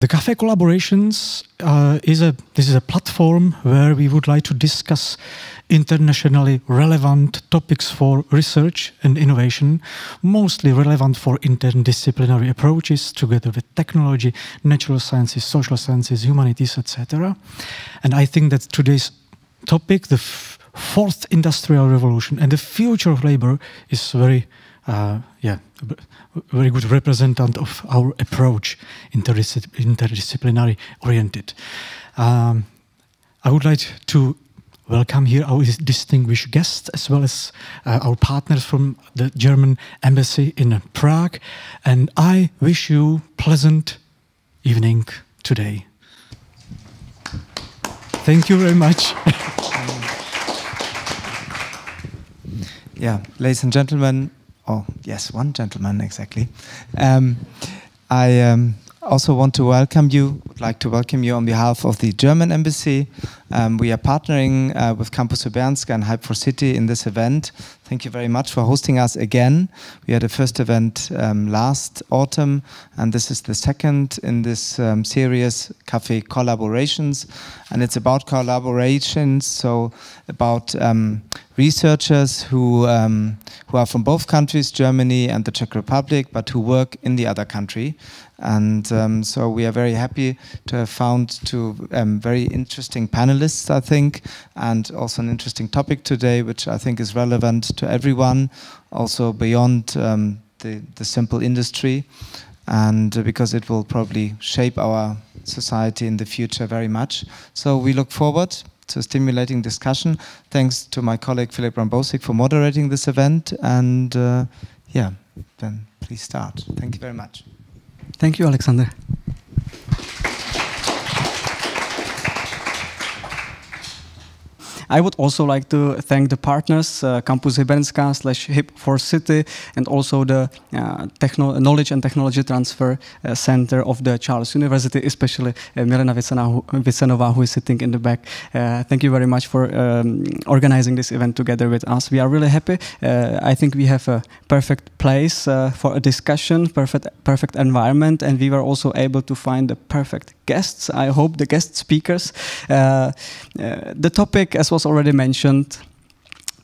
The Café collaborations this is a platform where we would like to discuss internationally relevant topics for research and innovation, mostly relevant for interdisciplinary approaches together with technology, natural sciences, social sciences, humanities, etc. And I think that today's topic, the fourth industrial revolution and the future of labor, is very good representative of our approach, interdisciplinary oriented. I would like to welcome here our distinguished guests, as well as our partners from the German embassy in Prague, and I wish you pleasant evening today. Thank you very much. Yeah, ladies and gentlemen, oh yes, one gentleman exactly. I also want to welcome you, would like to welcome you on behalf of the German embassy. We are partnering with Campus Lubyanska and Hype for City in this event. Thank you very much for hosting us again. We had a first event last autumn, and this is the second in this series, Café Collaborations. And it's about collaborations, so about researchers who are from both countries, Germany and the Czech Republic, but who work in the other country. And so we are very happy to have found two very interesting panelists, I think, and also an interesting topic today, which I think is relevant to everyone, also beyond the simple industry, and because it will probably shape our society in the future very much. So we look forward to a stimulating discussion. Thanks to my colleague Filip Rambousek for moderating this event, and yeah, then please start. Thank you very much. Thank you, Alexander. I would also like to thank the partners, Campus Lubyanska / Hype for City, and also the Knowledge and Technology Transfer Center of the Charles University, especially Milena Vicenova, who is sitting in the back. Thank you very much for organizing this event together with us. We are really happy. I think we have a perfect place for a discussion, perfect environment, and we were also able to find the perfect guests, I hope, the guest speakers. The topic, as was already mentioned,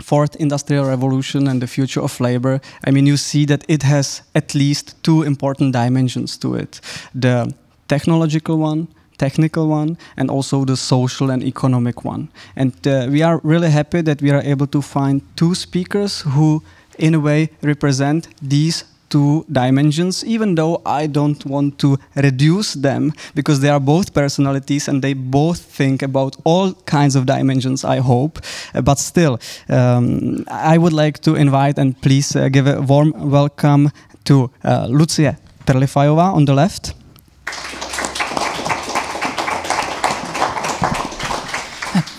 fourth industrial revolution and the future of labor. I mean, you see that it has at least two important dimensions to it. The technological one, technical one, and also the social and economic one. And we are really happy that we are able to find two speakers who, in a way, represent these two dimensions, even though I don't want to reduce them, because they are both personalities and they both think about all kinds of dimensions, I hope. But still, I would like to invite and please give a warm welcome to Lucia Trelifyova on the left.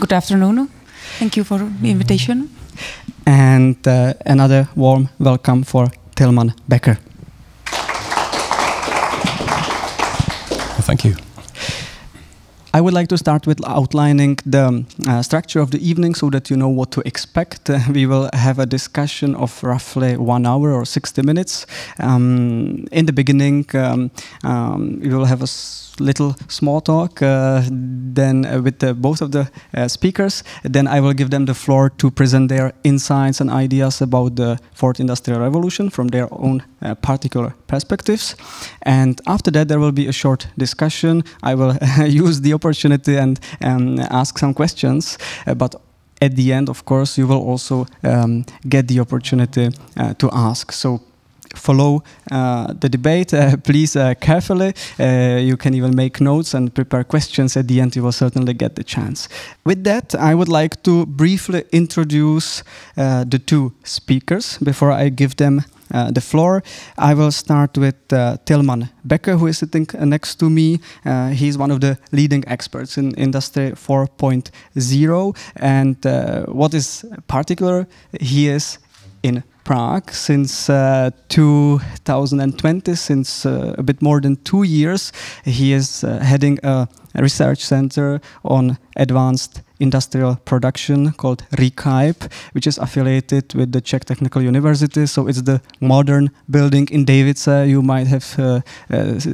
Good afternoon. Thank you for the invitation. And another warm welcome for Tilman Becker. Well, thank you. I would like to start with outlining the structure of the evening so that you know what to expect. We will have a discussion of roughly 1 hour or 60 minutes. In the beginning, we will have a little small talk then with both of the speakers. Then I will give them the floor to present their insights and ideas about the fourth industrial revolution from their own particular perspectives. And after that, there will be a short discussion. I will use the opportunity and ask some questions, but at the end, of course, you will also get the opportunity to ask. So follow the debate, please, carefully. You can even make notes and prepare questions. At the end, you will certainly get the chance. With that, I would like to briefly introduce the two speakers before I give them the floor. I will start with Tilman Becker, who is sitting next to me. He's one of the leading experts in Industry 4.0. And what is particular, he is in Prague since 2020, since a bit more than 2 years. He is heading a research center on advanced industrial production called RICAIP, which is affiliated with the Czech Technical University. So it's the modern building in Davice. You might have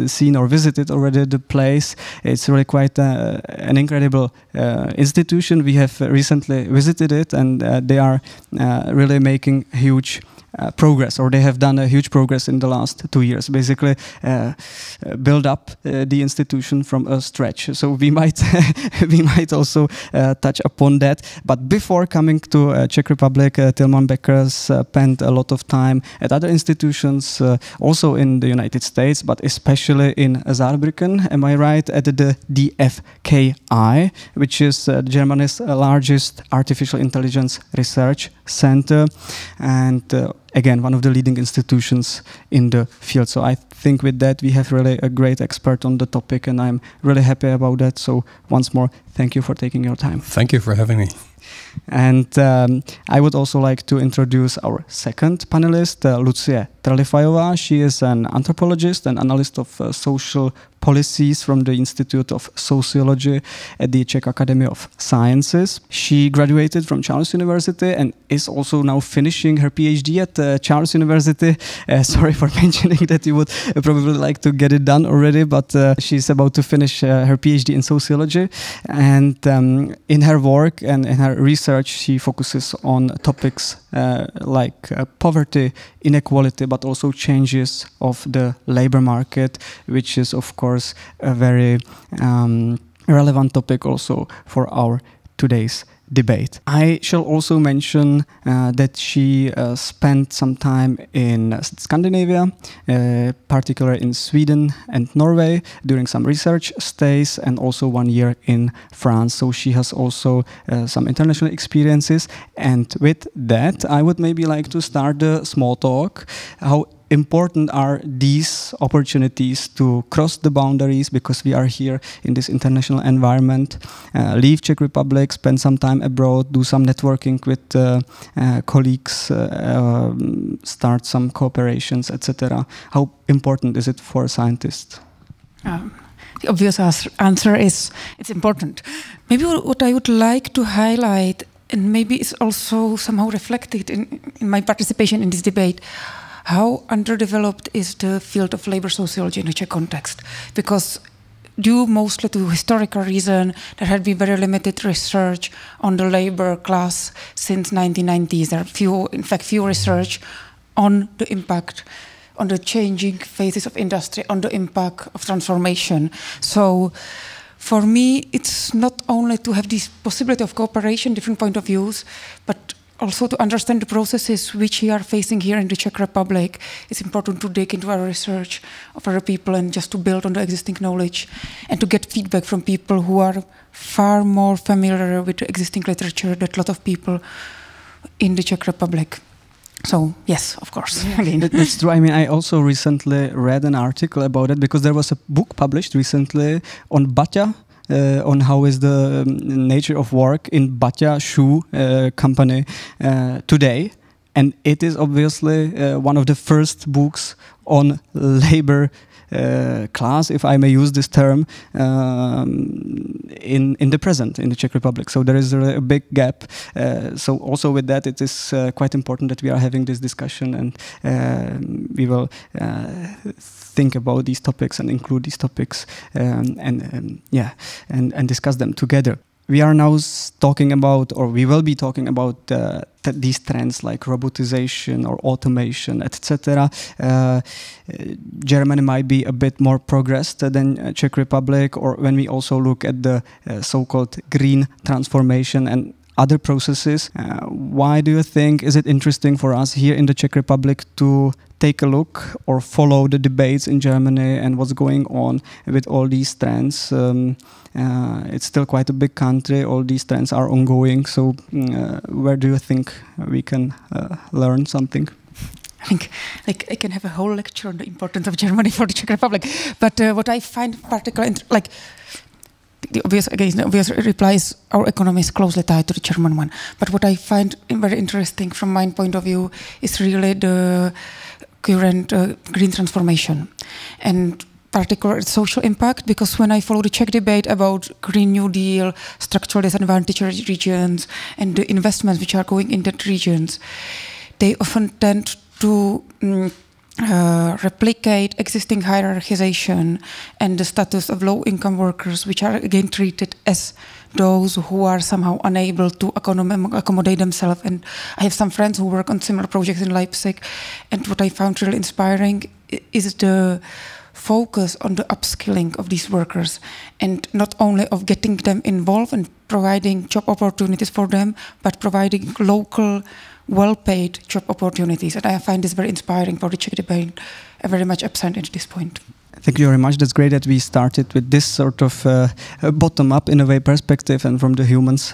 seen or visited already the place. It's really quite an incredible institution. We have recently visited it, and they are really making huge progress, or they have done a huge progress in the last 2 years. Basically, build up the institution from a stretch. So we might we might also touch upon that. But before coming to Czech Republic, Tilman Becker spent a lot of time at other institutions, also in the United States, but especially in Saarbrücken. Am I right? At the DFKI, which is Germany's largest artificial intelligence research center, and again, one of the leading institutions in the field. So I think with that, we have really a great expert on the topic, and I'm really happy about that. So once more, thank you for taking your time. Thank you for having me. And I would also like to introduce our second panelist, Lucia Trelifyova. She is an anthropologist and analyst of social policies from the Institute of Sociology at the Czech Academy of Sciences. She graduated from Charles University and is also now finishing her PhD at Charles University. Sorry for mentioning that you would probably like to get it done already, but she's about to finish her PhD in sociology. And in her work and in her research, she focuses on topics like poverty, inequality, but also changes of the labor market, which is, of course, a very relevant topic also for our today's debate. I shall also mention that she spent some time in Scandinavia, particularly in Sweden and Norway, during some research stays, and also 1 year in France. So she has also some international experiences. And with that, I would maybe like to start the small talk. How important are these opportunities to cross the boundaries, because we are here in this international environment, leave Czech Republic, spend some time abroad, do some networking with colleagues, start some cooperations, etc. How important is it for a scientist? The obvious answer is it's important. Maybe what I would like to highlight, and maybe it's also somehow reflected in my participation in this debate, how underdeveloped is the field of labor sociology in the Czech context? Because due mostly to historical reason, there had been very limited research on the labor class since 1990s. There are few research on the impact, on the changing phases of industry, on the impact of transformation. So for me, it's not only to have this possibility of cooperation, different point of views, but also to understand the processes which we are facing here in the Czech Republic. It's important to dig into our research of other people and just to build on the existing knowledge and to get feedback from people who are far more familiar with the existing literature than a lot of people in the Czech Republic. So, yes, of course. Again. That's true. I mean, I also recently read an article about it, because there was a book published recently on Baťa, on how is the nature of work in Baťa shoe company today. And it is obviously one of the first books on labor class, if I may use this term, in the present, in the Czech Republic. So there is a big gap. So also with that, it is quite important that we are having this discussion, and we will think about these topics and include these topics and discuss them together. We are now talking about, or we will be talking about these trends like robotization or automation, etc. Germany might be a bit more progressed than Czech Republic, or when we also look at the so-called green transformation and other processes. Why do you think is it interesting for us here in the Czech Republic to take a look or follow the debates in Germany and what's going on with all these trends? It's still quite a big country. All these trends are ongoing. So where do you think we can learn something? I think I can have a whole lecture on the importance of Germany for the Czech Republic. But what I find particularly, the obvious reply is our economy is closely tied to the German one. But what I find very interesting from my point of view is really the current green transformation. And particular social impact, because when I follow the Czech debate about Green New Deal, structural disadvantaged regions, and the investments which are going in that regions, they often tend to replicate existing hierarchization and the status of low-income workers, which are again treated as those who are somehow unable to accommodate themselves. And I have some friends who work on similar projects in Leipzig, and what I found really inspiring is the focus on the upskilling of these workers, and not only of getting them involved and providing job opportunities for them, but providing local, well-paid job opportunities. And I find this very inspiring for the Czech debate, very much absent at this point. Thank you very much. That's great that we started with this sort of bottom-up, in a way, perspective, and from the humans,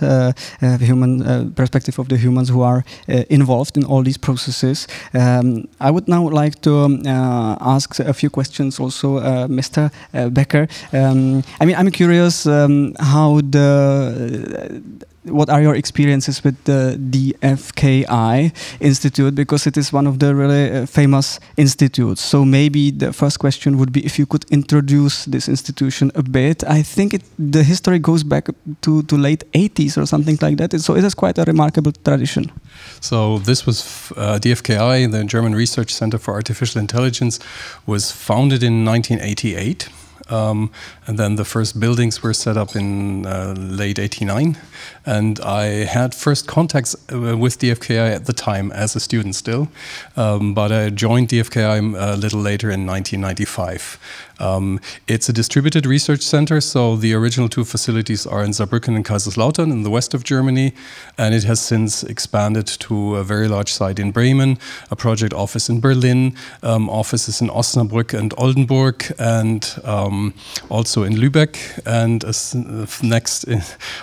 human perspective of the humans who are involved in all these processes. I would now like to ask a few questions also, Mr. Becker. I'm curious what are your experiences with the DFKI Institute, because it is one of the really famous institutes. So maybe the first question would be if you could introduce this institution a bit. I think the history goes back to late 80s or something like that. So it is quite a remarkable tradition. So this was DFKI, the German Research Center for Artificial Intelligence, was founded in 1988. And then the first buildings were set up in late '89, and I had first contacts with DFKI at the time as a student still, but I joined DFKI a little later in 1995. It's a distributed research center, so the original two facilities are in Saarbrücken and Kaiserslautern in the west of Germany, and it has since expanded to a very large site in Bremen, a project office in Berlin, offices in Osnabrück and Oldenburg, and also in Lübeck, and a next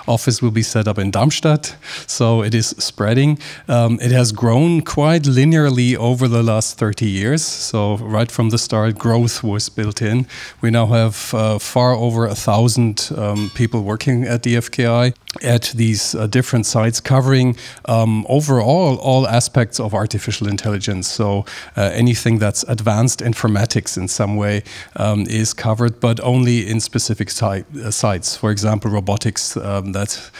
office will be set up in Darmstadt. So it is spreading. It has grown quite linearly over the last 30 years. So right from the start, growth was built in. We now have far over 1,000 people working at DFKI at these different sites, covering overall all aspects of artificial intelligence. So anything that's advanced informatics in some way is covered, but only in specific sites. For example, robotics, that's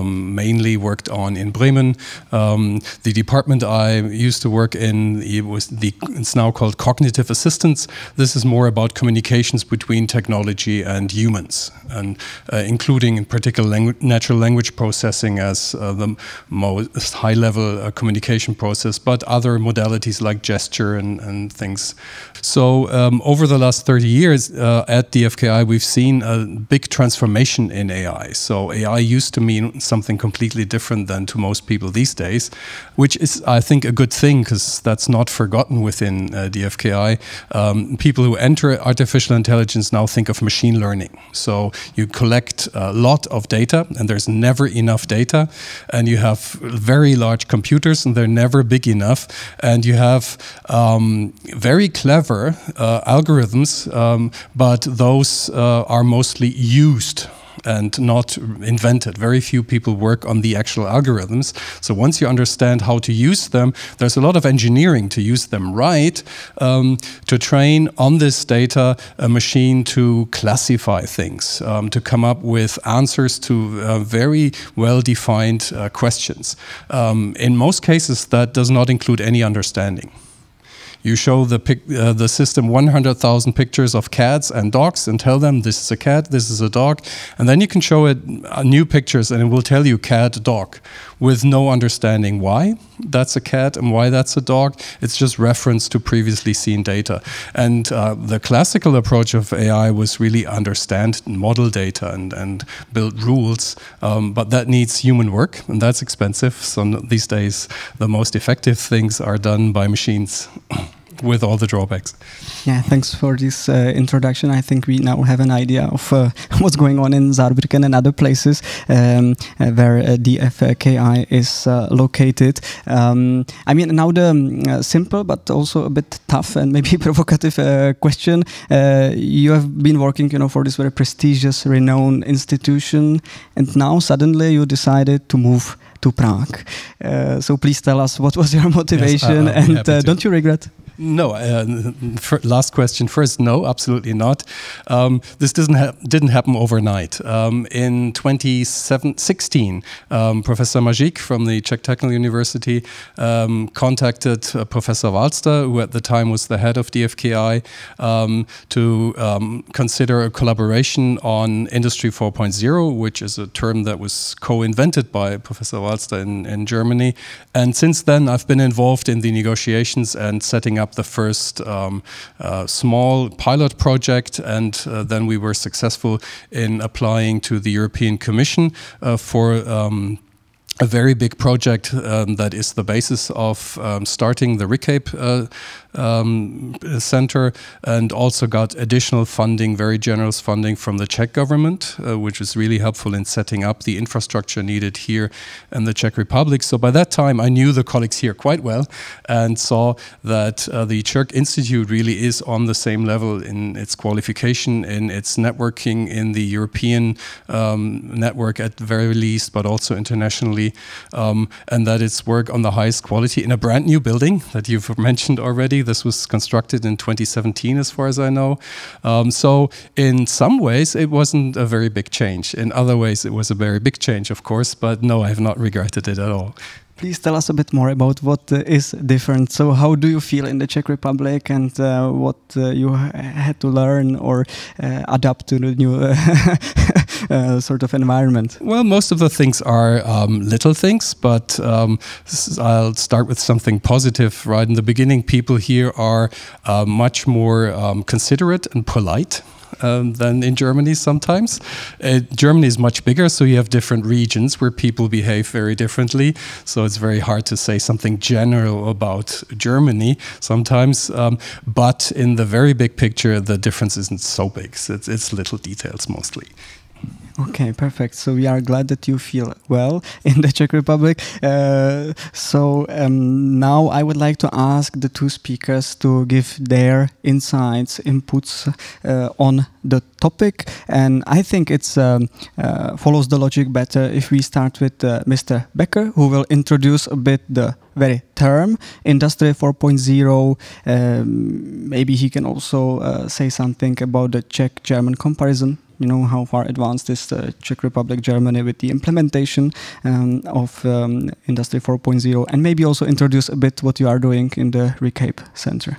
mainly worked on in Bremen. The department I used to work in, it's now called Cognitive Assistance. This is more about communications between technology and humans, and including in particular natural language processing as the most high-level communication process, but other modalities like gesture and things. So over the last 30 years at DFKI, we've seen a big transformation in AI. So AI used to mean something completely different than to most people these days, which is, I think, a good thing, because that's not forgotten within DFKI. People who enter artificial intelligence now think of machine learning. So you collect a lot of data, and there's never enough data, and you have very large computers, and they're never big enough, and you have very clever algorithms, but those are mostly used and not invented. Very few people work on the actual algorithms. So once you understand how to use them, there's a lot of engineering to use them right, to train on this data a machine to classify things, to come up with answers to very well-defined questions. In most cases, that does not include any understanding. You show the system 100,000 pictures of cats and dogs and tell them this is a cat, this is a dog, and then you can show it new pictures and it will tell you cat, dog, with no understanding why that's a cat and why that's a dog. It's just reference to previously seen data. And the classical approach of AI was really understand, model data and build rules, but that needs human work, and that's expensive. So these days, the most effective things are done by machines. With all the drawbacks. Yeah, thanks for this introduction. I think we now have an idea of what's going on in Saarbrücken and other places where DFKI is located. I mean, now the simple but also a bit tough and maybe provocative question. You have been working, for this very prestigious, renowned institution, and now suddenly you decided to move to Prague. So please tell us, what was your motivation, yes, and don't you regret? No, last question first. No, absolutely not. This didn't happen overnight. In 2016, Professor Mažík from the Czech Technical University contacted Professor Walster, who at the time was the head of DFKI, to consider a collaboration on Industry 4.0, which is a term that was co-invented by Professor Walster in Germany. And since then, I've been involved in the negotiations and setting up the first small pilot project, and then we were successful in applying to the European Commission for a very big project that is the basis of starting the RICAIP center, and also got additional funding, very generous funding from the Czech government, which is really helpful in setting up the infrastructure needed here in the Czech Republic. So by that time I knew the colleagues here quite well and saw that the Czech Institute really is on the same level in its qualification, in its networking, in the European network at the very least, but also internationally, and that its work on the highest quality in a brand new building that you've mentioned already. This was constructed in 2017, as far as I know. So in some ways, it wasn't a very big change. In other ways, it was a very big change, of course, but no, I have not regretted it at all. Please tell us a bit more about what is different. So how do you feel in the Czech Republic, and what you had to learn or adapt to the new sort of environment? Well, most of the things are little things, but I'll start with something positive right in the beginning. People here are much more considerate and polite than in Germany sometimes. Germany is much bigger, so you have different regions where people behave very differently. So it's very hard to say something general about Germany sometimes. But in the very big picture, the difference isn't so big. So it's little details mostly. Okay, perfect. So we are glad that you feel well in the Czech Republic. Now I would like to ask the two speakers to give their insights, inputs on the topic. And I think it's follows the logic better if we start with Mr. Becker, who will introduce a bit the very term, Industry 4.0. Maybe he can also say something about the Czech-German comparison. You know, how far advanced is the Czech Republic, Germany with the implementation of Industry 4.0, and maybe also introduce a bit what you are doing in the RICAIP Center.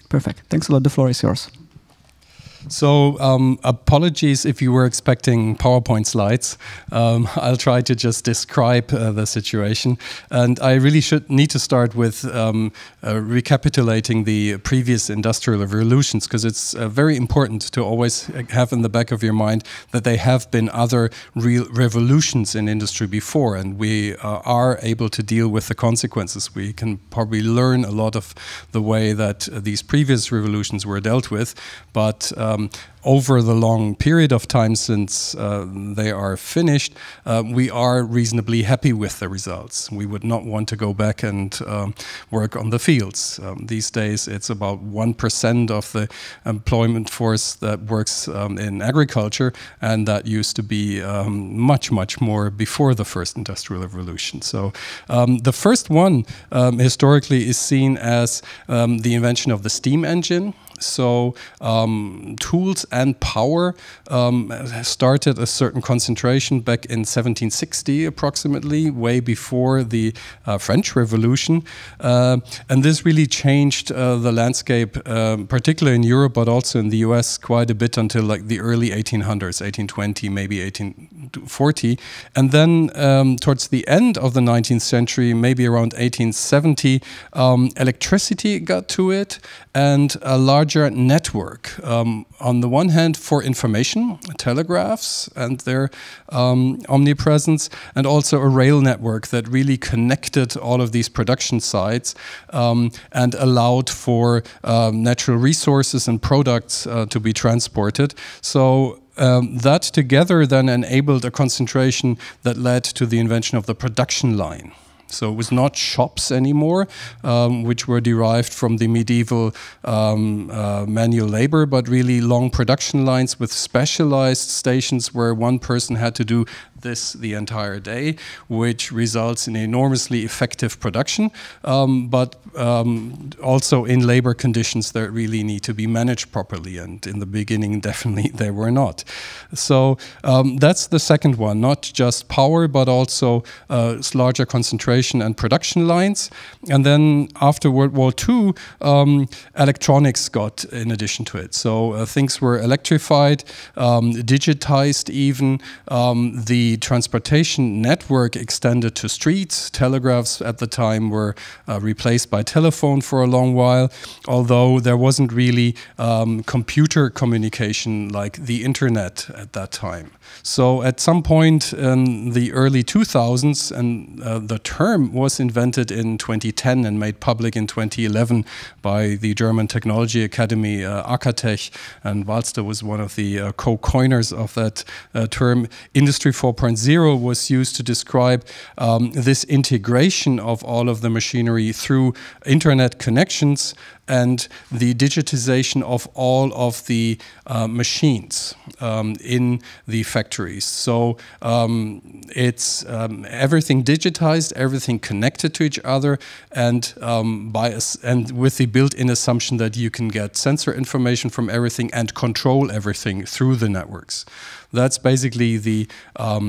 Perfect. Thanks a lot. The floor is yours. So apologies if you were expecting PowerPoint slides. I'll try to just describe the situation. And I really need to start with recapitulating the previous industrial revolutions, because it's very important to always have in the back of your mind that there have been other real revolutions in industry before, and we are able to deal with the consequences. We can probably learn a lot of the way that these previous revolutions were dealt with, but over the long period of time since they are finished, we are reasonably happy with the results. We would not want to go back and work on the fields. These days it's about 1% of the employment force that works in agriculture, and that used to be much, much more before the first industrial revolution. So the first one historically is seen as the invention of the steam engine. So tools and power started a certain concentration back in 1760 approximately, way before the French Revolution. And this really changed the landscape, particularly in Europe, but also in the US quite a bit until like the early 1800s, 1820, maybe 1840. And then towards the end of the 19th century, maybe around 1870, electricity got to it, and a larger network. On the one hand, for information, telegraphs and their omnipresence, and also a rail network that really connected all of these production sites and allowed for natural resources and products to be transported. So that together then enabled a concentration that led to the invention of the production line. So it was not shops anymore, which were derived from the medieval manual labor, but really long production lines with specialized stations where one person had to do this the entire day, which results in enormously effective production, but also in labor conditions that really need to be managed properly. And in the beginning, definitely they were not. So that's the second one, not just power, but also larger concentration and production lines. And then after World War II, electronics got in addition to it. So things were electrified, digitized even. The transportation network extended to streets. Telegraphs at the time were replaced by telephone for a long while, although there wasn't really computer communication like the internet at that time. So at some point in the early 2000s, and the term was invented in 2010 and made public in 2011 by the German Technology Academy, Akatech, and Walster was one of the co-coiners of that term. Industry 4.0 was used to describe this integration of all of the machinery through internet connections and the digitization of all of the machines in the factories. So it's everything digitized, everything connected to each other, and with the built-in assumption that you can get sensor information from everything and control everything through the networks. That's basically the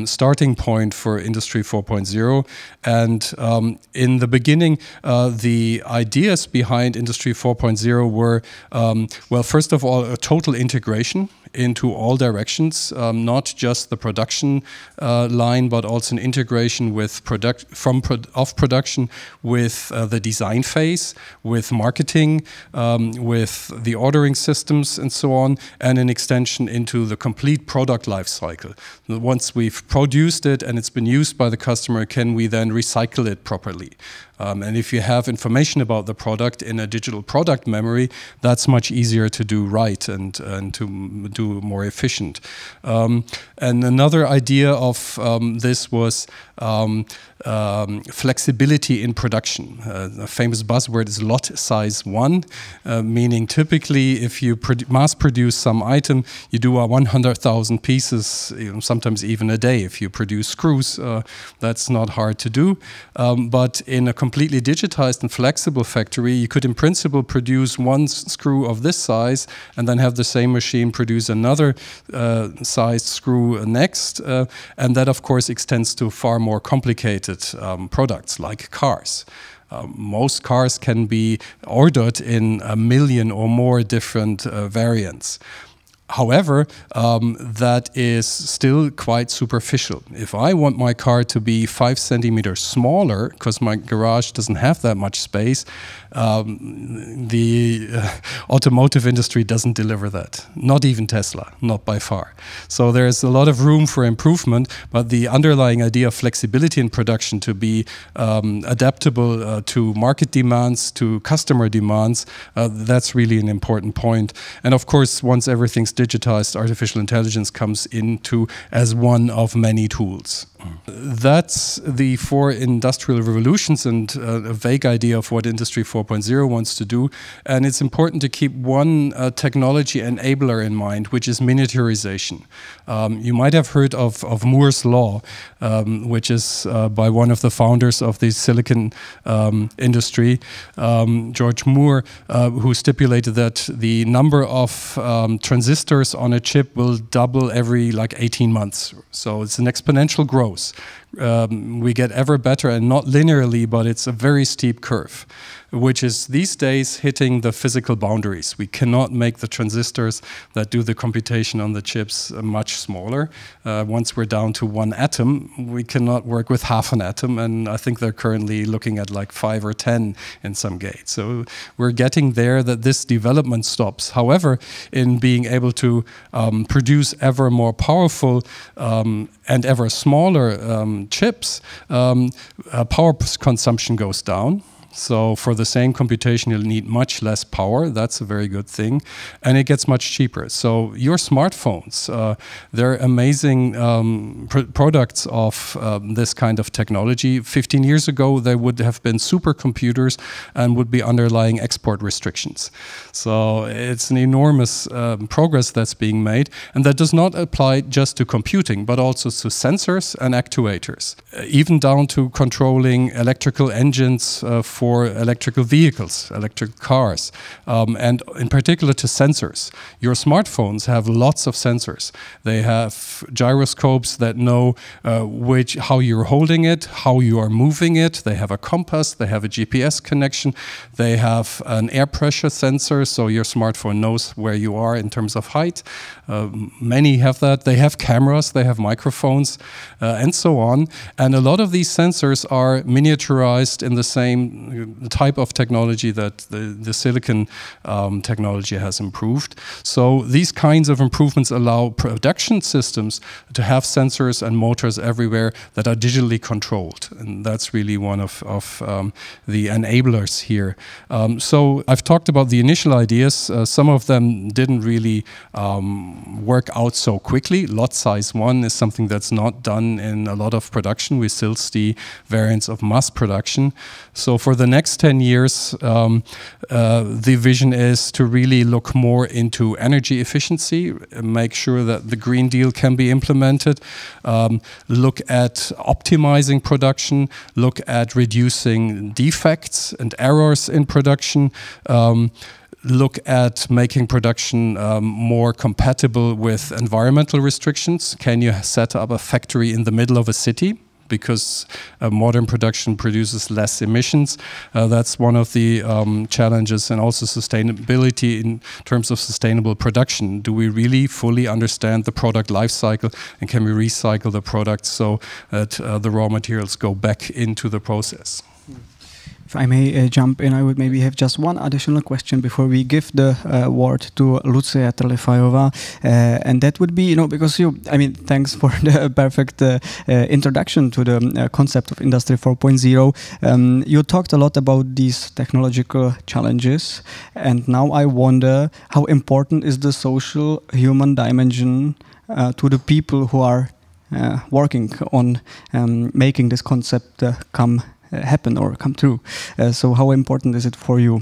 starting point for Industry 4.0. And in the beginning, the ideas behind Industry 4.0 were, well, first of all, a total integration into all directions, not just the production line, but also an integration with production with the design phase, with marketing, with the ordering systems and so on, and an extension into the complete product life cycle. Once we've produced it and it's been used by the customer, can we then recycle it properly? And if you have information about the product in a digital product memory, that's much easier to do right and to do more efficient. And another idea of this was flexibility in production. A famous buzzword is lot size 1, meaning typically if you mass produce some item, you do 100,000 pieces, sometimes even a day. If you produce screws, that's not hard to do. But in a completely digitized and flexible factory, you could in principle produce one screw of this size and then have the same machine produce another sized screw next. And that of course extends to far more complicated products like cars. Most cars can be ordered in 1 million or more different variants. However, that is still quite superficial. If I want my car to be 5 centimeters smaller, because my garage doesn't have that much space, the automotive industry doesn't deliver that. Not even Tesla, not by far. So there's a lot of room for improvement, but the underlying idea of flexibility in production to be adaptable to market demands, to customer demands, that's really an important point. And of course, once everything's digitized, artificial intelligence comes into as one of many tools. That's the 4 industrial revolutions and a vague idea of what Industry 4.0 wants to do. And it's important to keep one technology enabler in mind, which is miniaturization. You might have heard of Moore's Law, which is by one of the founders of the silicon industry, George Moore, who stipulated that the number of transistors on a chip will double every like 18 months. So it's an exponential growth. We get ever better, and not linearly, but it's a very steep curve, which is these days hitting the physical boundaries. We cannot make the transistors that do the computation on the chips much smaller. Once we're down to 1 atom, we cannot work with half an atom, and I think they're currently looking at like 5 or 10 in some gates. So we're getting there that this development stops. However, in being able to produce ever more powerful and ever smaller chips, power consumption goes down. So for the same computation, you'll need much less power. That's a very good thing. And it gets much cheaper. So your smartphones, they're amazing products of this kind of technology. 15 years ago, they would have been supercomputers and would be underlying export restrictions. So it's an enormous progress that's being made. And that does not apply just to computing, but also to sensors and actuators, even down to controlling electrical engines for electrical vehicles, electric cars, and in particular to sensors. Your smartphones have lots of sensors. They have gyroscopes that know how you're holding it, how you are moving it. They have a compass, they have a GPS connection, they have an air pressure sensor, so your smartphone knows where you are in terms of height. Many have that. They have cameras, they have microphones, and so on. And a lot of these sensors are miniaturized in the same type of technology that the silicon technology has improved. So these kinds of improvements allow production systems to have sensors and motors everywhere that are digitally controlled. And that's really one of the enablers here. So I've talked about the initial ideas. Some of them didn't really work out so quickly. Lot size 1 is something that's not done in a lot of production. We still see variants of mass production. So for the next 10 years, the vision is to really look more into energy efficiency, make sure that the Green Deal can be implemented, look at optimizing production, look at reducing defects and errors in production, look at making production more compatible with environmental restrictions. Can you set up a factory in the middle of a city? Because modern production produces less emissions. That's one of the challenges, and also sustainability in terms of sustainable production. Do we really fully understand the product life cycle, and can we recycle the product so that the raw materials go back into the process? If I may jump in, I would maybe have just one additional question before we give the word to Lucia Trelifajová, and that would be, because thanks for the perfect introduction to the concept of Industry 4.0. You talked a lot about these technological challenges, and now I wonder how important is the social human dimension to the people who are working on making this concept happen or come true. So how important is it for you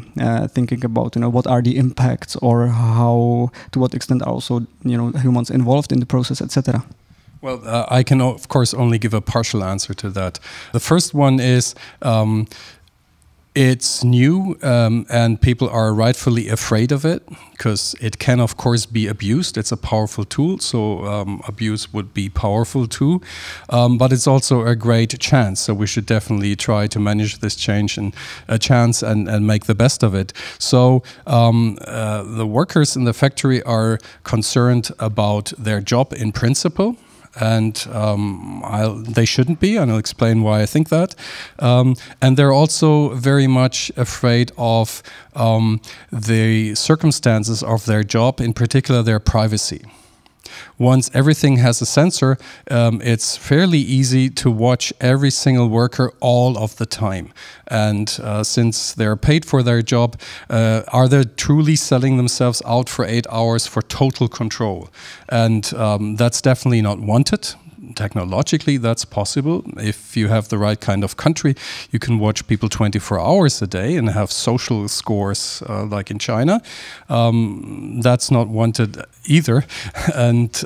thinking about what are the impacts, or how, to what extent are also humans involved in the process, etc.? Well, I can of course only give a partial answer to that. The first one is it's new, and people are rightfully afraid of it because it can, of course, be abused. It's a powerful tool, so abuse would be powerful too. But it's also a great chance, so we should definitely try to manage this change and and make the best of it. So the workers in the factory are concerned about their job in principle. And they shouldn't be, and I'll explain why I think that. And they're also very much afraid of the circumstances of their job, in particular their privacy. Once everything has a sensor, it's fairly easy to watch every single worker all of the time. And since they're paid for their job, are they truly selling themselves out for 8 hours for total control? And that's definitely not wanted. Technologically, that's possible. If you have the right kind of country, you can watch people 24 hours a day and have social scores like in China. That's not wanted either. And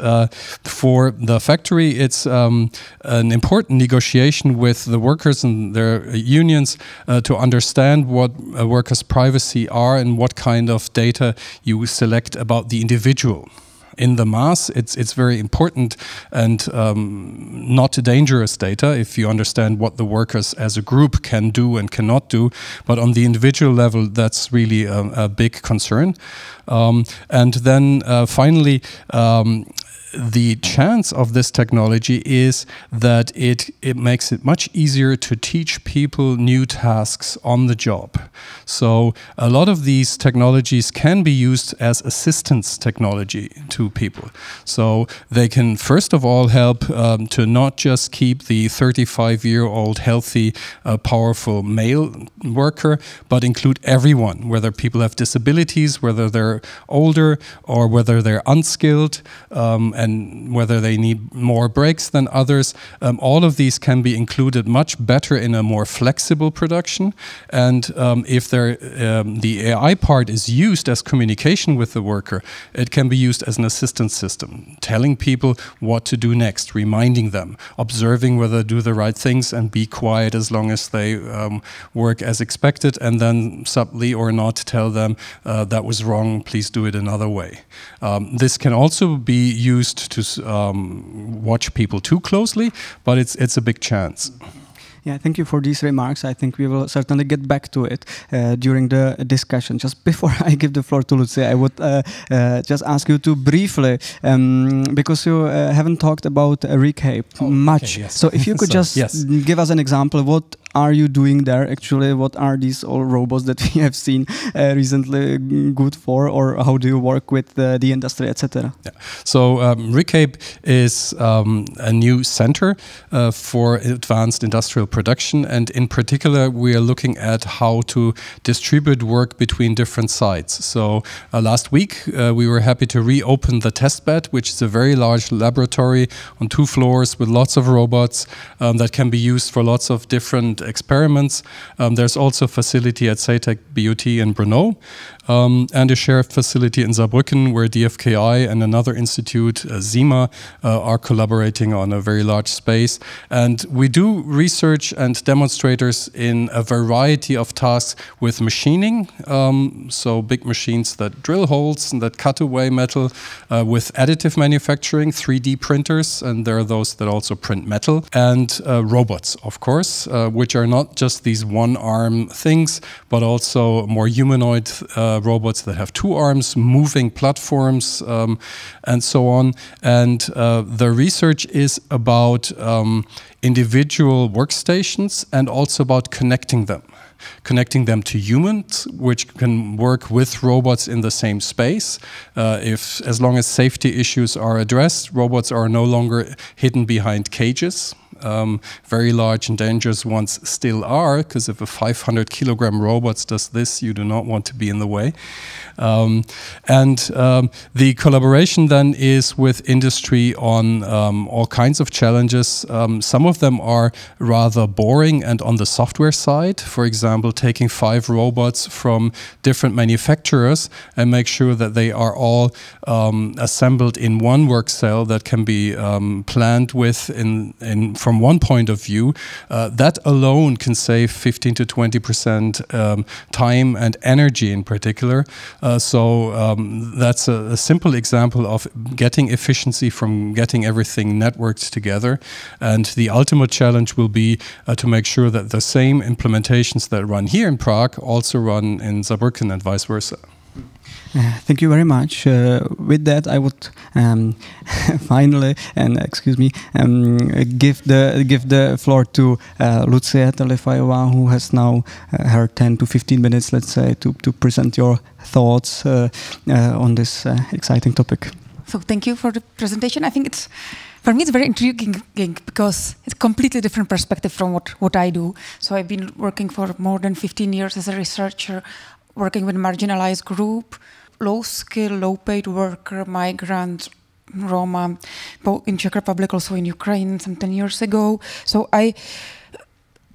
for the factory, it's an important negotiation with the workers and their unions to understand what workers' privacy are and what kind of data you select about the individual. In the mass, it's very important and not dangerous data if you understand what the workers as a group can do and cannot do. But on the individual level, that's really a big concern. And then finally, the chance of this technology is that it makes it much easier to teach people new tasks on the job. So a lot of these technologies can be used as assistance technology to people. So they can first of all help to not just keep the 35-year-old healthy, powerful male worker, but include everyone, whether people have disabilities, whether they're older or whether they're unskilled, and whether they need more breaks than others. All of these can be included much better in a more flexible production. And if the AI part is used as communication with the worker, it can be used as an assistance system, telling people what to do next, reminding them, observing whether they do the right things and be quiet as long as they work as expected, and then subtly or not tell them that was wrong, please do it another way. This can also be used to watch people too closely, but it's a big chance. Yeah, thank you for these remarks. I think we will certainly get back to it during the discussion. Just before I give the floor to Lucie, I would just ask you to briefly, because you haven't talked about RICAIP much. Okay, yes. So if you could just give us an example, what are you doing there actually? What are these all robots that we have seen recently good for, or how do you work with the industry, etc.? Yeah. So RICAIP is a new center for advanced industrial production, and in particular we are looking at how to distribute work between different sites. So last week we were happy to reopen the test bed, which is a very large laboratory on 2 floors with lots of robots that can be used for lots of different experiments. There's also a facility at CETEC BUT in Brno, and a shared facility in Saarbrücken where DFKI and another institute, ZIMA, are collaborating on a very large space. And we do research and demonstrators in a variety of tasks with machining, so big machines that drill holes and that cut away metal, with additive manufacturing, 3D printers, and there are those that also print metal, and robots, of course, which are not just these one-arm things, but also more humanoid robots that have 2 arms, moving platforms, and so on. And the research is about individual workstations and also about connecting them to humans, which can work with robots in the same space. As long as safety issues are addressed, robots are no longer hidden behind cages. Very large and dangerous ones still are, because if a 500-kilogram robot does this, you do not want to be in the way. The collaboration then is with industry on all kinds of challenges. Some of them are rather boring and on the software side. For example, taking 5 robots from different manufacturers and make sure that they are all assembled in one work cell that can be planned with from one point of view. That alone can save 15 to 20% time and energy in particular. So that's a simple example of getting efficiency from getting everything networked together. And the ultimate challenge will be to make sure that the same implementations that run here in Prague also run in Saarbrücken and vice versa. Thank you very much. With that, I would finally, give the floor to Lucia Trelifajová, who has now her 10 to 15 minutes, let's say, to present your thoughts on this exciting topic. So thank you for the presentation. I think for me it's very intriguing because it's a completely different perspective from what I do. So I've been working for more than 15 years as a researcher, working with marginalized group, low skill, low paid worker, migrant, Roma, both in Czech Republic, also in Ukraine some 10 years ago. So I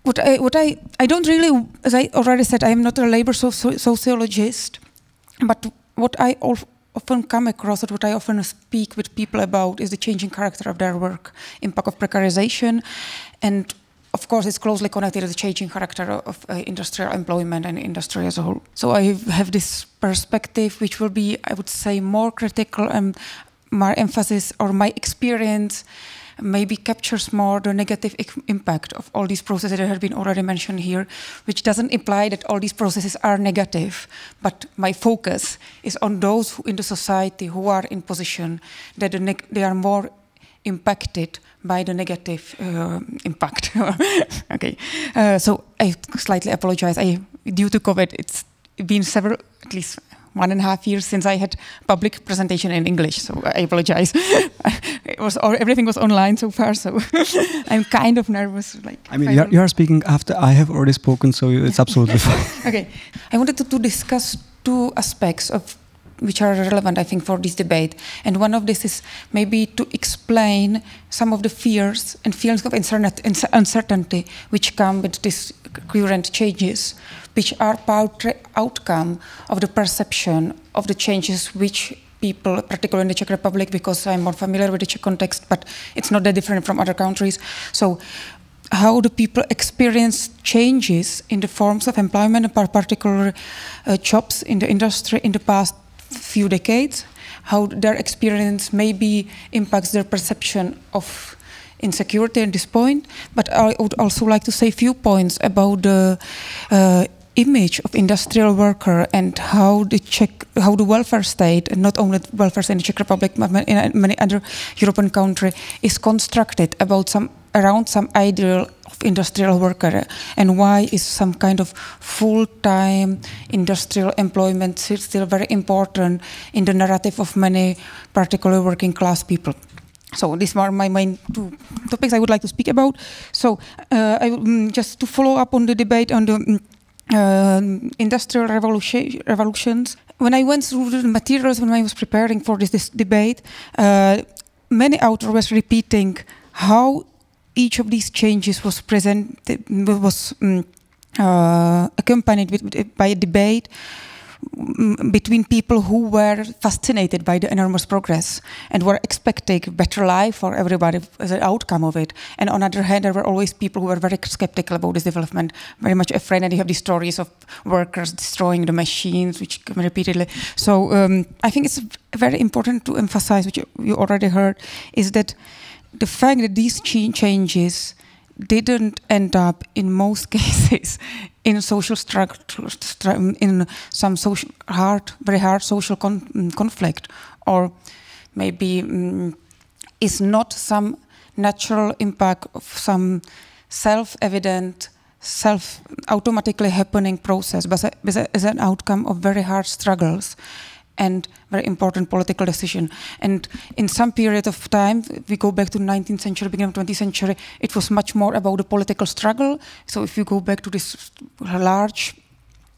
don't really, as I already said, I am not a labor sociologist, but what I often come across, or what I often speak with people about, is the changing character of their work, impact of precarization, and of course, it's closely connected to the changing character of industrial employment and industry as a whole. So I have this perspective, which will be, I would say, more critical and my emphasis or my experience maybe captures more the negative impact of all these processes that have been already mentioned here, which doesn't imply that all these processes are negative, but my focus is on those who in the society who are in position that they are more impacted by the negative impact. Okay, so I slightly apologize. Due to COVID, it's been at least 1.5 years since I had public presentation in English, so I apologize. Everything was online so far, so I'm kind of nervous. I mean, you are speaking after I have already spoken, so it's absolutely fine. Okay, I wanted to discuss two aspects of which are relevant, I think, for this debate. And one of this is maybe to explain some of the fears and feelings of uncertainty which come with these current changes, which are outcome of the perception of the changes which people, particularly in the Czech Republic, because I'm more familiar with the Czech context, but it's not that different from other countries. So how do people experience changes in the forms of employment, in particular jobs in the industry in the past few decades, how their experience maybe impacts their perception of insecurity at this point. But I would also like to say a few points about the image of industrial worker and how the welfare state, and not only welfare state in the Czech Republic, but in many other European countries, is constructed around some ideal of industrial worker, and why is some kind of full-time industrial employment still very important in the narrative of many, particularly working class people. So these are my main two topics I would like to speak about. So just to follow up on the debate on the industrial revolutions. When I went through the materials, when I was preparing for this debate, many authors were repeating how each of these changes was accompanied by a debate between people who were fascinated by the enormous progress and were expecting better life for everybody as an outcome of it. And on the other hand, there were always people who were very skeptical about this development, very much afraid, and you have these stories of workers destroying the machines, which come repeatedly. So I think it's very important to emphasize, which you already heard, is that the fact that these changes didn't end up, in most cases, in social struggle, in some very hard social conflict, or maybe is not some natural impact of some self-evident, automatically happening process, but as an outcome of very hard struggles and very important political decision. And in some period of time, we go back to the 19th century, beginning of 20th century, it was much more about the political struggle. So if you go back to this large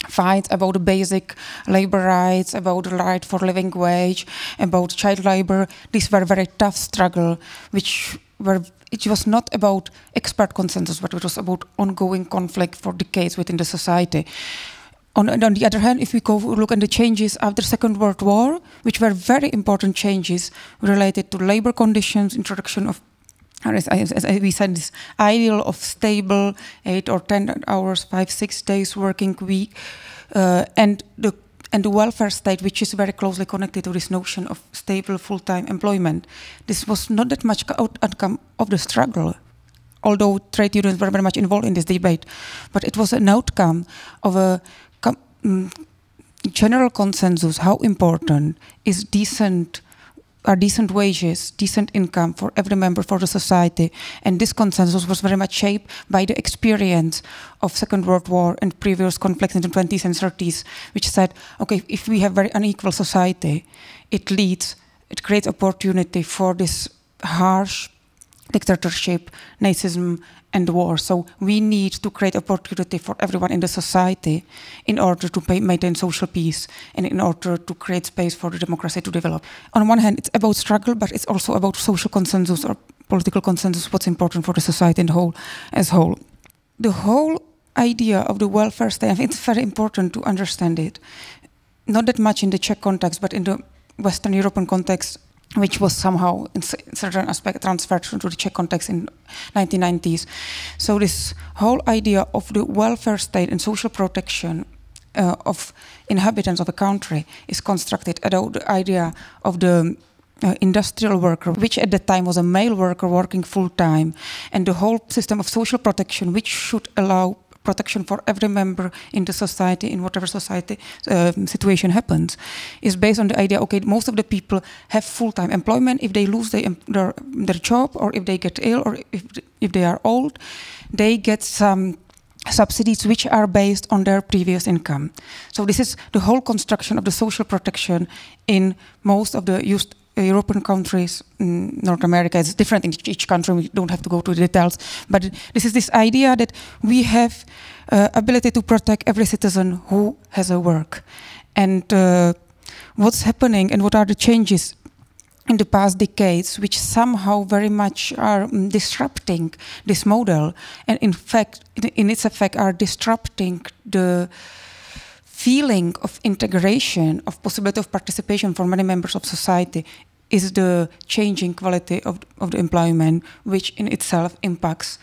fight about the basic labor rights, about the right for living wage, about child labor, these were very tough struggle, it was not about expert consensus, but it was about ongoing conflict for decades within the society. On the other hand, if we go look at the changes after the Second World War, which were very important changes related to labor conditions, introduction of, as we said, this ideal of stable 8 or 10 hours, 5-6 days working week, and the welfare state, which is very closely connected to this notion of stable full-time employment. This was not that much outcome of the struggle, although trade unions were very much involved in this debate, but it was an outcome of a general consensus how important is decent wages, decent income for every member for the society. And this consensus was very much shaped by the experience of Second World War and previous conflicts in the 20s and 30s, which said, okay, if we have very unequal society, it creates opportunity for this harsh dictatorship, Nazism, and war. So we need to create opportunity for everyone in the society in order to maintain social peace and in order to create space for the democracy to develop. On one hand, it's about struggle, but it's also about social consensus or political consensus, what's important for the society as a whole. The whole idea of the welfare state, I think it's very important to understand it. Not that much in the Czech context, but in the Western European context, which was somehow in certain aspect transferred to the Czech context in 1990s. So this whole idea of the welfare state and social protection of inhabitants of a country is constructed about the idea of the industrial worker, which at that time was a male worker working full-time, and the whole system of social protection, which should allow protection for every member in the society, in whatever society situation happens, is based on the idea, okay, most of the people have full-time employment. If they lose their job, or if they get ill, or if they are old, they get some subsidies which are based on their previous income. So this is the whole construction of the social protection in most of the European countries. North America is different in each country. We don't have to go to the details, but this is this idea that we have ability to protect every citizen who has a work. And what's happening and what are the changes in the past decades, which somehow very much are disrupting this model, and in fact, in its effect, are disrupting the feeling of integration, of possibility of participation for many members of society, is the changing quality of the employment, which in itself impacts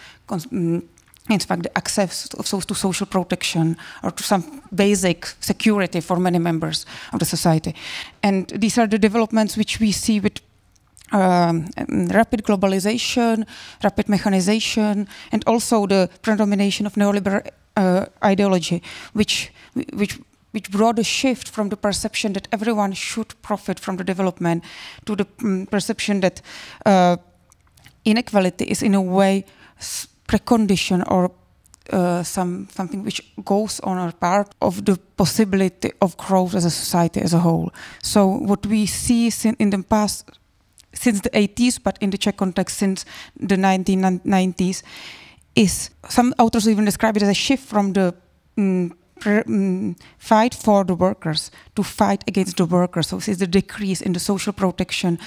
in fact the access to social protection or to some basic security for many members of the society. And these are the developments which we see with rapid globalization, rapid mechanization, and also the predomination of neoliberal ideology, which brought a shift from the perception that everyone should profit from the development to the perception that inequality is in a way precondition or something which goes on a part of the possibility of growth as a society as a whole. So what we see in the past, since the 80s, but in the Czech context since the 1990s, is some authors even describe it as a shift from the fight for the workers to fight against the workers. So it's the decrease in the social protection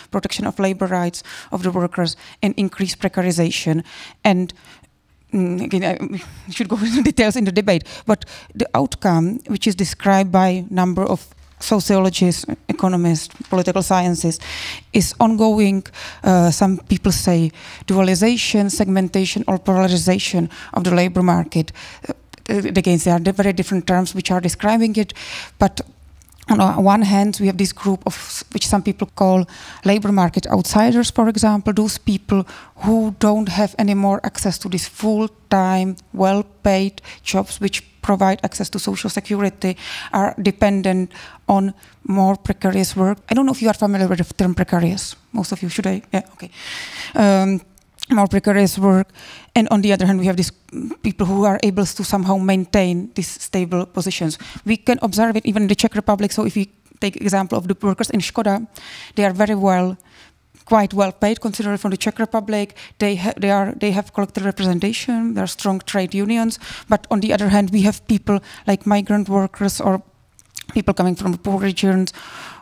of labor rights of the workers, and increased precarization. And again, I should go into details in the debate, but the outcome, which is described by a number of sociologists, economists, political sciences, is ongoing, some people say dualization, segmentation, or polarization of the labor market. Again, there are very different terms which are describing it, but on one hand, we have this group of which some people call labor market outsiders, for example, those people who don't have any more access to these full-time, well-paid jobs which provide access to social security, are dependent on more precarious work. I don't know if you are familiar with the term precarious. Most of you, should I? Yeah, okay. More precarious work, and on the other hand we have these people who are able to somehow maintain these stable positions. We can observe it even in the Czech Republic. So if you take example of the workers in Škoda, they are quite well paid considering from the Czech Republic. They have collective representation, there are strong trade unions, but on the other hand we have people like migrant workers or people coming from the poor regions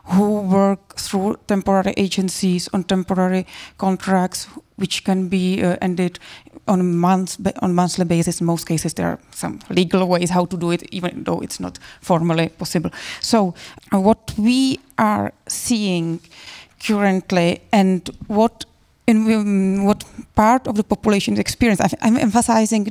who work through temporary agencies on temporary contracts, which can be ended on monthly basis. In most cases, there are some legal ways how to do it, even though it's not formally possible. So, what we are seeing currently, and what part of the population is experiencing, I'm emphasizing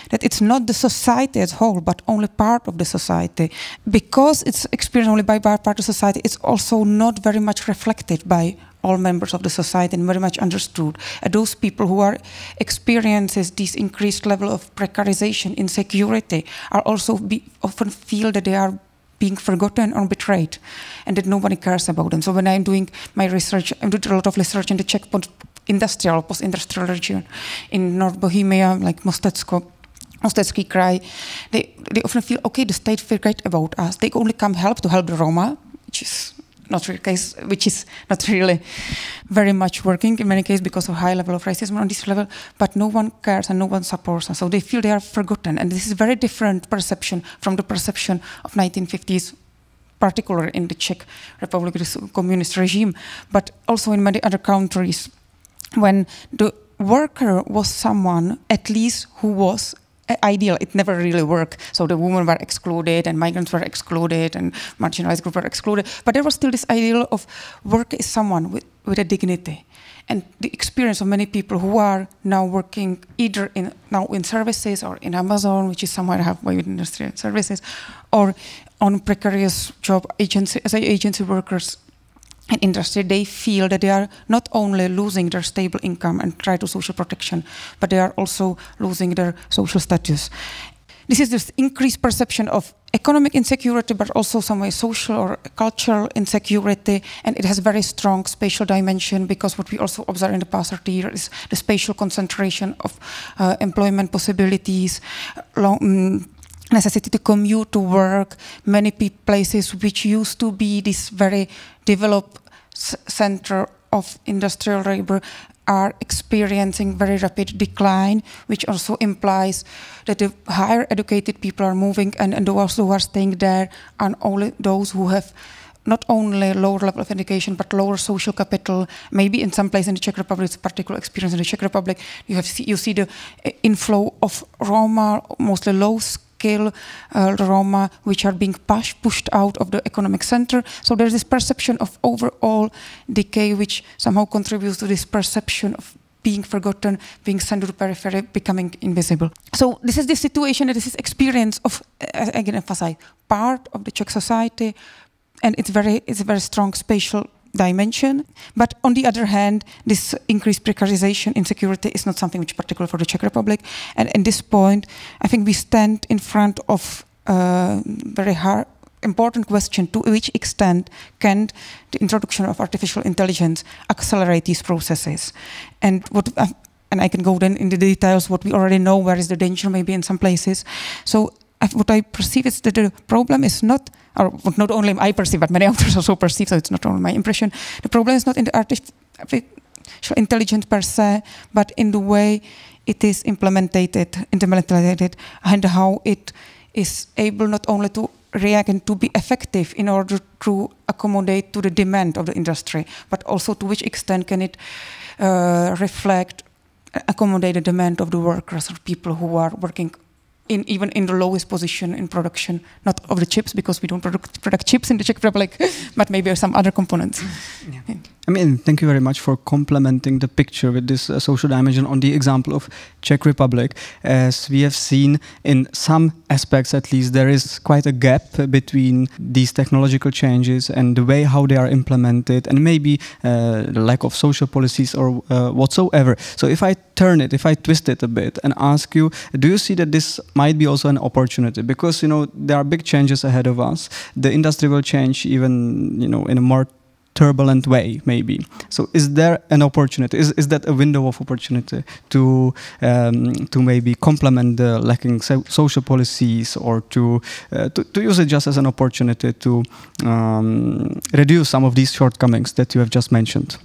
that it's not the society as a whole, but only part of the society. Because it's experienced only by part of the society, it's also not very much reflected by all members of the society and very much understood. And those people who are experiences this increased level of precarization, insecurity, are also often feel that they are being forgotten or betrayed, and that nobody cares about them. So when I'm doing my research, I do a lot of research in the Czech post-industrial region, in North Bohemia, like Mostecký kraj, they often feel, okay, the state forget about us. They only come to help the Roma, which is not really case, which is not really very much working in many cases because of high level of racism on this level, but no one cares and no one supports us. So they feel they are forgotten, and this is very different perception from the perception of 1950s, particularly in the Czech Republic, the communist regime, but also in many other countries, when the worker was someone at least who was ideal. It never really worked. So the women were excluded, and migrants were excluded, and marginalized groups were excluded. But there was still this ideal of work is someone with a dignity. And the experience of many people who are now working either in services or in Amazon, which is somewhere halfway with industrial services, or on precarious job agency workers, and industry, they feel that they are not only losing their stable income and try to social protection, but they are also losing their social status. This is this increased perception of economic insecurity, but also some way social or cultural insecurity, and it has a very strong spatial dimension, because what we also observe in the past 30 years is the spatial concentration of employment possibilities, necessity to commute to work. Many places which used to be this very developed center of industrial labor are experiencing very rapid decline, which also implies that the higher educated people are moving, and those who are staying there are only those who have not only lower level of education, but lower social capital. Maybe in some place in the Czech Republic, it's a particular experience in the Czech Republic, you see the inflow of Roma, mostly low scale Roma, which are being pushed out of the economic center. So there's this perception of overall decay, which somehow contributes to this perception of being forgotten, being sent to the periphery, becoming invisible. So this is the situation, this is experience of, again emphasize, part of the Czech society, and it's a very strong spatial dimension. But on the other hand, this increased precarization, insecurity is not something which is particular for the Czech Republic. And at this point, I think we stand in front of a very hard, important question: to which extent can the introduction of artificial intelligence accelerate these processes? And I can go then into the details, what we already know, where is the danger maybe in some places. So what I perceive is that the problem is not, or not only I perceive, but many authors also perceive, so it's not only my impression, the problem is not in the artificial intelligence per se, but in the way it is implemented, and how it is able not only to react and to be effective in order to accommodate to the demand of the industry, but also to which extent can it reflect, accommodate the demand of the workers or people who are working even in the lowest position in production, not of the chips, because we don't product chips in the Czech Republic, but maybe some other components. Yeah. I mean, thank you very much for complementing the picture with this social dimension on the example of Czech Republic. As we have seen, in some aspects at least, there is quite a gap between these technological changes and the way how they are implemented, and maybe the lack of social policies or whatsoever. So if I twist it a bit and ask you, do you see that this might be also an opportunity? Because, there are big changes ahead of us. The industry will change even, in a more turbulent way, maybe. So is there an opportunity? Is that a window of opportunity to maybe complement the lacking social policies, or to use it just as an opportunity to reduce some of these shortcomings that you have just mentioned?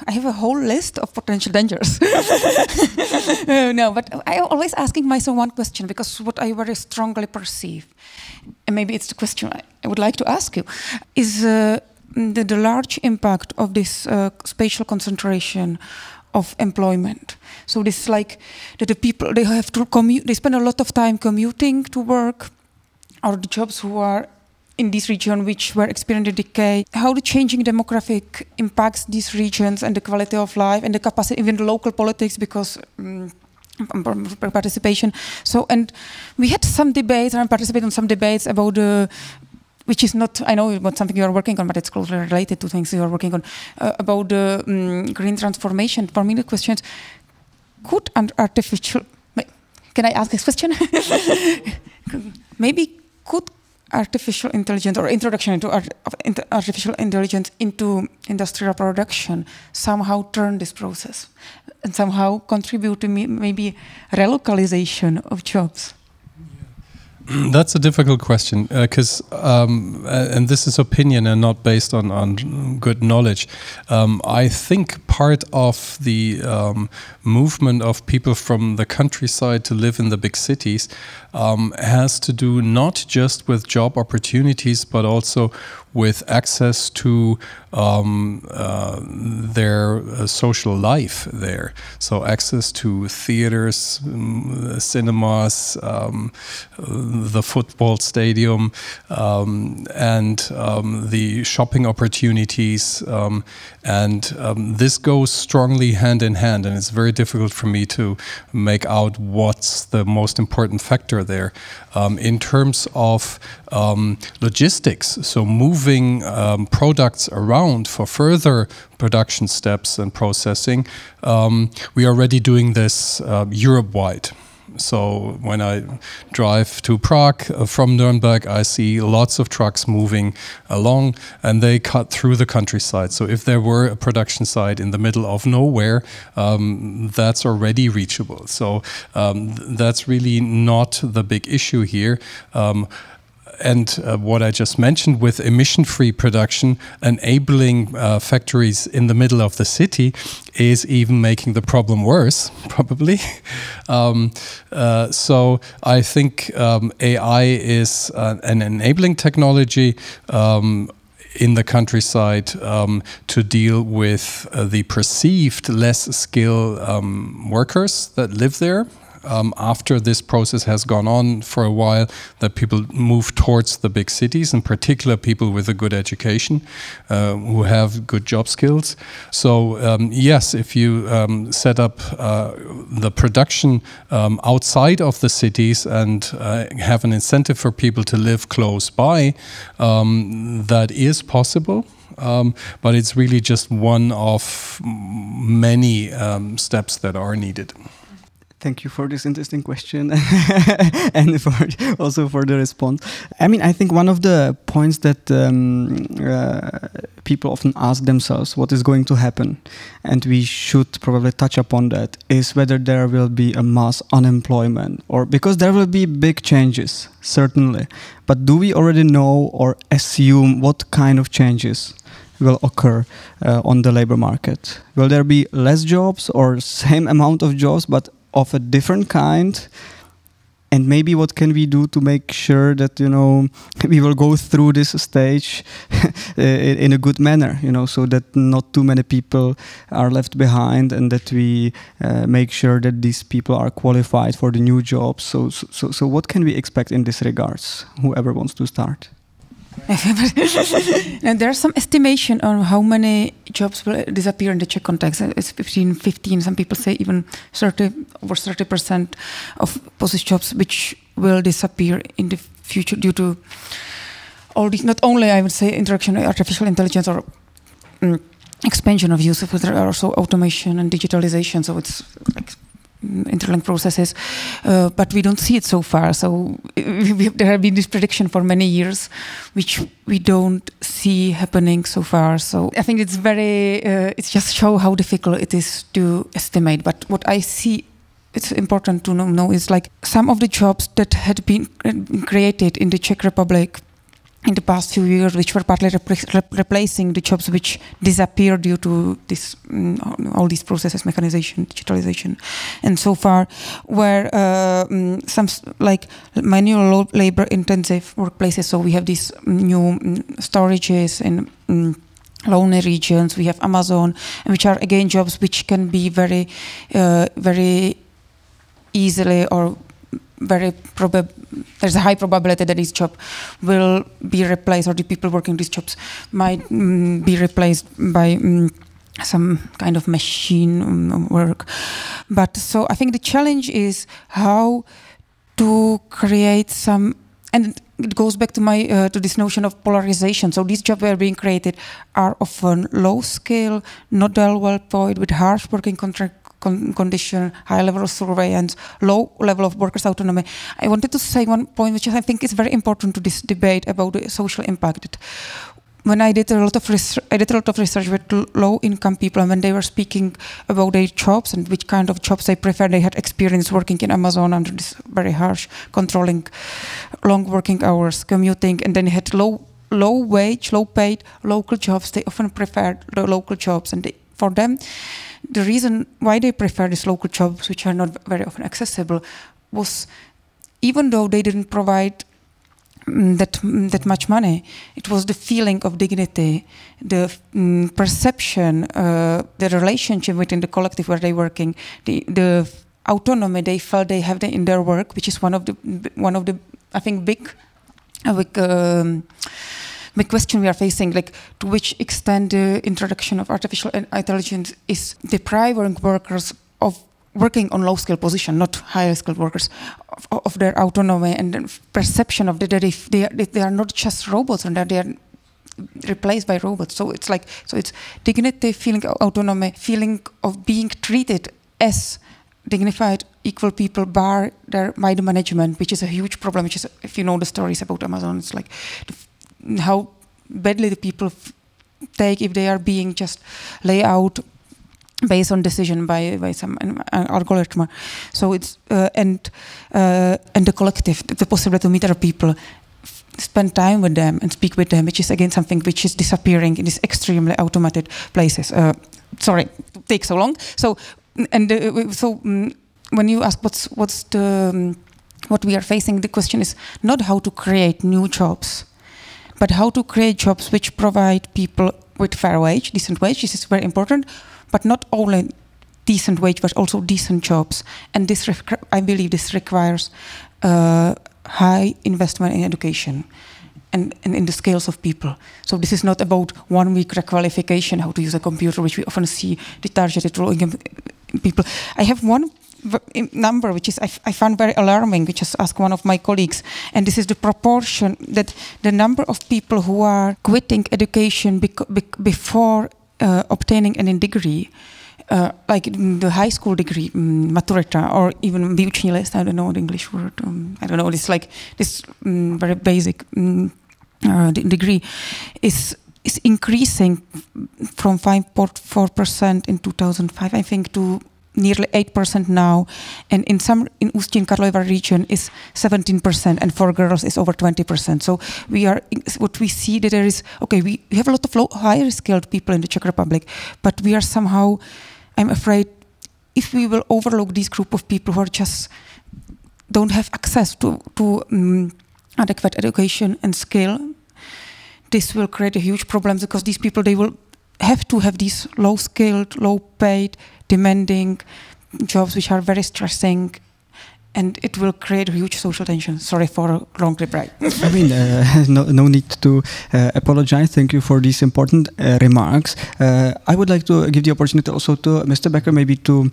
I have a whole list of potential dangers. No, but I always asking myself one question, because what I very strongly perceive, and maybe it's the question I would like to ask you, is the large impact of this spatial concentration of employment. So this is like that the people, they have to commute, they spend a lot of time commuting to work, or the jobs who are in this region which were experiencing decay, how the changing demographic impacts these regions and the quality of life and the capacity, even the local politics, because participation. So, and we had some debates, I participated in some debates about which is not, I know about something you are working on, but it's closely related to things you are working on, about the green transformation. For me, the question is, could can I ask this question? Maybe could artificial intelligence or introduction into artificial intelligence into industrial production somehow turn this process and somehow contribute to maybe relocalization of jobs? That's a difficult question, because, and this is opinion and not based on good knowledge. I think part of the movement of people from the countryside to live in the big cities has to do not just with job opportunities, but also with access to their social life there. So access to theaters, cinemas, the football stadium, and the shopping opportunities. And this goes strongly hand in hand, and it's very difficult for me to make out what's the most important factor there. In terms of logistics, so moving products around ground for further production steps and processing, we are already doing this Europe-wide. So when I drive to Prague from Nuremberg, I see lots of trucks moving along, and they cut through the countryside. So if there were a production site in the middle of nowhere, that's already reachable. So that's really not the big issue here. And what I just mentioned with emission-free production, enabling factories in the middle of the city is even making the problem worse, probably. So I think AI is an enabling technology in the countryside to deal with the perceived less skilled workers that live there. After this process has gone on for a while, that people move towards the big cities, in particular people with a good education, who have good job skills. So yes, if you set up the production outside of the cities and have an incentive for people to live close by, that is possible. But it's really just one of many steps that are needed. Thank you for this interesting question and also for the response. I mean, I think one of the points that people often ask themselves, what is going to happen, and we should probably touch upon that, is whether there will be a mass unemployment, or because there will be big changes, certainly. But do we already know or assume what kind of changes will occur on the labor market? Will there be less jobs or same amount of jobs, but of a different kind? And maybe what can we do to make sure that, you know, we will go through this stage in a good manner, you know, so that not too many people are left behind, and that we make sure that these people are qualified for the new jobs. So what can we expect in this regards? Whoever wants to start. And there's some estimation on how many jobs will disappear in the Czech context. It's 15, some people say even 30, over 30% of position jobs which will disappear in the future due to all these, not only I would say introduction of artificial intelligence or expansion of use of it, but also automation and digitalization. So it's like interlinked processes, but we don't see it so far. So there have been this prediction for many years, which we don't see happening so far. So I think it's very, it just shows how difficult it is to estimate. But what I see, it's important to know is like some of the jobs that had been created in the Czech Republic in the past few years, which were partly replacing the jobs which disappeared due to this, all these processes, mechanization, digitalization, and so far, were some like manual labor-intensive workplaces. So we have these new storages in lonely regions. We have Amazon, which are again jobs which can be very, very easily or there's a high probability that this job will be replaced, or the people working these jobs might be replaced by some kind of machine work. But so I think the challenge is how to create some, and it goes back to my to this notion of polarization. So these jobs that are being created are often low skill, not well paid, with harsh working condition, high level of surveillance, low level of workers' autonomy. I wanted to say one point which I think is very important to this debate about the social impact. When I did a lot of research with low-income people, and when they were speaking about their jobs and which kind of jobs they prefer, they had experience working in Amazon under this very harsh, controlling, long working hours, commuting, and then they had low wage, low paid, local jobs. They often preferred the local jobs, and for them, the reason why they prefer these local jobs, which are not very often accessible, was even though they didn't provide that much money, it was the feeling of dignity, the perception, the relationship within the collective where they're working, the autonomy they felt they have in their work, which is one of the I think big question we are facing, like to which extent the introduction of artificial intelligence is depriving workers of working on low-skilled position, not higher-skilled workers, of their autonomy and the perception of that they are not just robots, and that they are replaced by robots. So it's like, so it's dignity, feeling of autonomy, feeling of being treated as dignified, equal people by the management, which is a huge problem. Which is, if you know the stories about Amazon, it's like how badly the people take if they are being just laid out based on decision by some algorithm. So it's and the collective, the possibility to meet other people, spend time with them and speak with them, which is again something which is disappearing in these extremely automated places. Sorry, to take so long. So when you ask what's the what we are facing, the question is not how to create new jobs, but how to create jobs which provide people with fair wage, decent wage. This is very important, but not only decent wage, but also decent jobs. And this, I believe, this requires high investment in education and in the skills of people. So this is not about 1 week requalification, how to use a computer, which we often see the targeted people. I have one number which is I found very alarming, which is asked one of my colleagues, and this is the proportion that the number of people who are quitting education before obtaining any degree, like the high school degree, maturita, or even vyuční list, I don't know the English word, I don't know, it's like this very basic degree is increasing from 5.4% in 2005, I think, to nearly 8% now, and in Ústí Karlovar region is 17%, and for girls is over 20%. So what we see that there is, okay, we have a lot of higher skilled people in the Czech Republic, but we are somehow, I'm afraid, if we will overlook this group of people who are just don't have access to adequate education and skill, this will create a huge problem, because these people, they will have to have these low-skilled, low-paid, demanding jobs which are very stressing, and it will create huge social tension. Sorry for a long reply. I mean, no need to apologize. Thank you for these important remarks. I would like to give the opportunity also to Mr. Becker, maybe to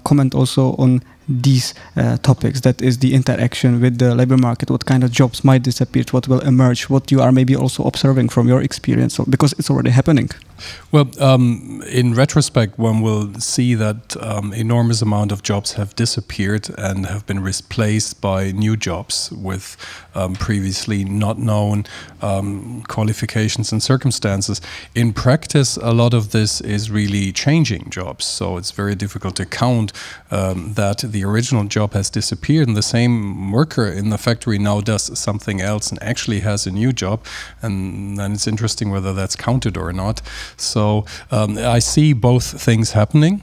comment also on these topics, that is the interaction with the labor market, what kind of jobs might disappear, what will emerge, what you are maybe also observing from your experience, because it's already happening. Well, in retrospect, one will see that enormous amount of jobs have disappeared and have been replaced by new jobs with previously not known qualifications and circumstances. In practice, a lot of this is really changing jobs, so it's very difficult to count that the original job has disappeared and the same worker in the factory now does something else and actually has a new job, and then it's interesting whether that's counted or not. So I see both things happening.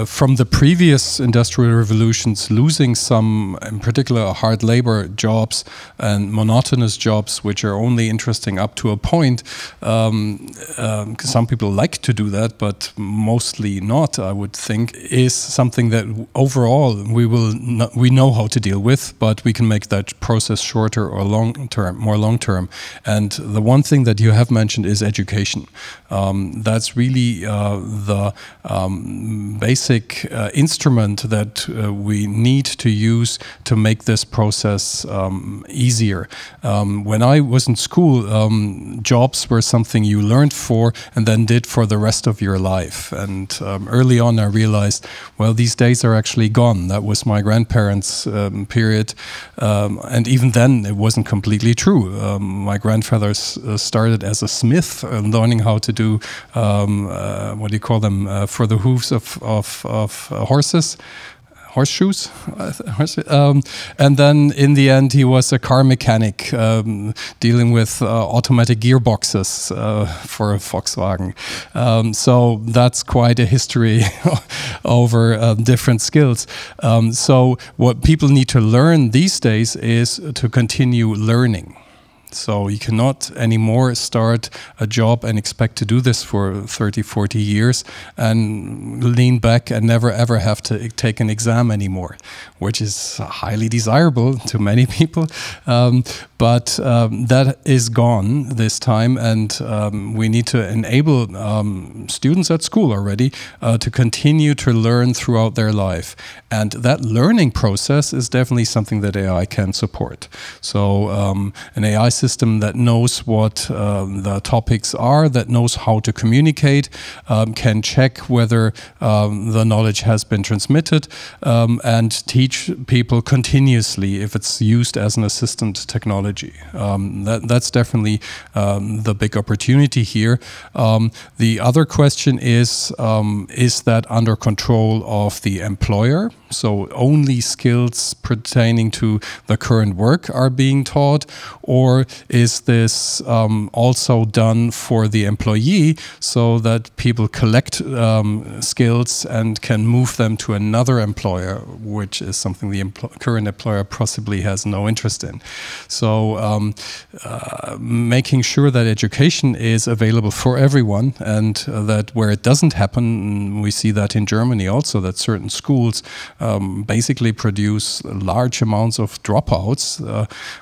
From the previous industrial revolutions, losing some, in particular, hard labor jobs and monotonous jobs, which are only interesting up to a point. Some people like to do that, but mostly not, I would think, is something that overall we know how to deal with, but we can make that process shorter or more long term. And the one thing that you have mentioned is education. That's really the basic instrument that we need to use to make this process easier. When I was in school, jobs were something you learned for and then did for the rest of your life. And early on I realized, well, these days are actually gone. That was my grandparents' period. And even then it wasn't completely true. My grandfather started as a smith, learning how to do, what do you call them, for the hooves of horses, horseshoes, and then in the end he was a car mechanic, dealing with automatic gearboxes for a Volkswagen. So that's quite a history over different skills. So what people need to learn these days is to continue learning. So you cannot anymore start a job and expect to do this for 30, 40 years and lean back and never ever have to take an exam anymore, which is highly desirable to many people. But that is gone this time, and we need to enable students at school already to continue to learn throughout their life. And that learning process is definitely something that AI can support. So an AI system that knows what the topics are, that knows how to communicate, can check whether the knowledge has been transmitted, and teach people continuously if it's used as an assistant technology. That's definitely the big opportunity here. The other question is that under control of the employer? So only skills pertaining to the current work are being taught, or is this also done for the employee so that people collect skills and can move them to another employer, which is something the current employer possibly has no interest in. So making sure that education is available for everyone, and that where it doesn't happen, we see that in Germany also, that certain schools basically produce large amounts of dropouts,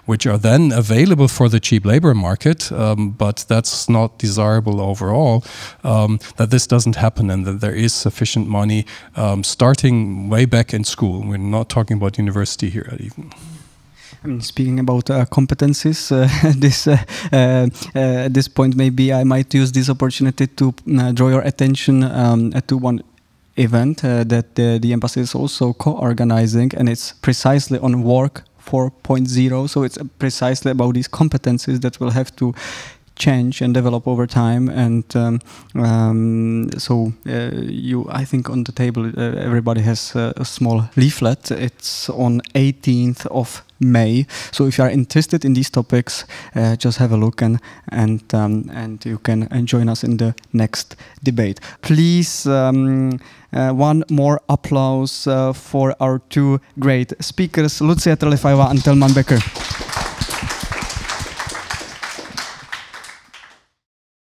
which are then available for the cheap labor market, but that's not desirable overall, that this doesn't happen, and that there is sufficient money starting way back in school. We're not talking about university here even. Speaking about competencies, at this point maybe I might use this opportunity to draw your attention to one event that the embassy is also co-organizing, and it's precisely on Work 4.0, so it's precisely about these competencies that will have to change and develop over time. And I think on the table everybody has a small leaflet. It's on 18th of May. So if you are interested in these topics, just have a look and you can join us in the next debate. Please, one more applause for our two great speakers, Lucia Trelifyova and Tilman Becker.